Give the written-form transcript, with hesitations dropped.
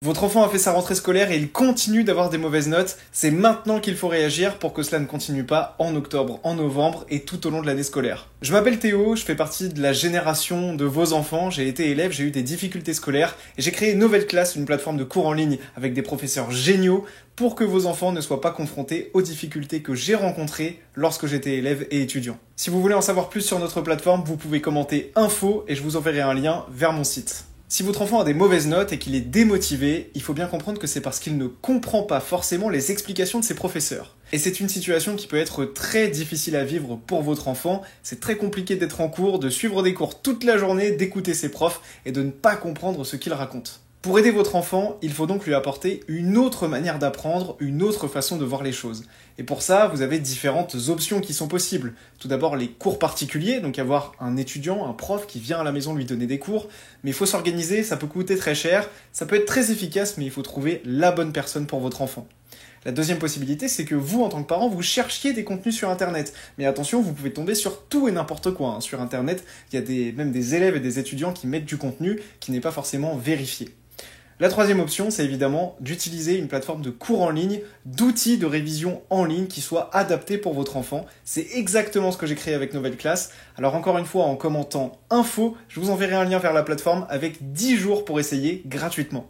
Votre enfant a fait sa rentrée scolaire et il continue d'avoir des mauvaises notes. C'est maintenant qu'il faut réagir pour que cela ne continue pas en octobre, en novembre et tout au long de l'année scolaire. Je m'appelle Théo, je fais partie de la génération de vos enfants. J'ai été élève, j'ai eu des difficultés scolaires et j'ai créé Nouvelle Classe, une plateforme de cours en ligne avec des professeurs géniaux pour que vos enfants ne soient pas confrontés aux difficultés que j'ai rencontrées lorsque j'étais élève et étudiant. Si vous voulez en savoir plus sur notre plateforme, vous pouvez commenter info et je vous enverrai un lien vers mon site. Si votre enfant a des mauvaises notes et qu'il est démotivé, il faut bien comprendre que c'est parce qu'il ne comprend pas forcément les explications de ses professeurs. Et c'est une situation qui peut être très difficile à vivre pour votre enfant. C'est très compliqué d'être en cours, de suivre des cours toute la journée, d'écouter ses profs et de ne pas comprendre ce qu'ils racontent. Pour aider votre enfant, il faut donc lui apporter une autre manière d'apprendre, une autre façon de voir les choses. Et pour ça, vous avez différentes options qui sont possibles. Tout d'abord, les cours particuliers, donc avoir un étudiant, un prof qui vient à la maison lui donner des cours. Mais il faut s'organiser, ça peut coûter très cher, ça peut être très efficace, mais il faut trouver la bonne personne pour votre enfant. La deuxième possibilité, c'est que vous, en tant que parent, vous cherchiez des contenus sur Internet. Mais attention, vous pouvez tomber sur tout et n'importe quoi. Sur Internet, il y a même des élèves et des étudiants qui mettent du contenu qui n'est pas forcément vérifié. La troisième option, c'est évidemment d'utiliser une plateforme de cours en ligne, d'outils de révision en ligne qui soient adaptés pour votre enfant. C'est exactement ce que j'ai créé avec Nouvelle Classe. Alors encore une fois, en commentant info, je vous enverrai un lien vers la plateforme avec 10 jours pour essayer gratuitement.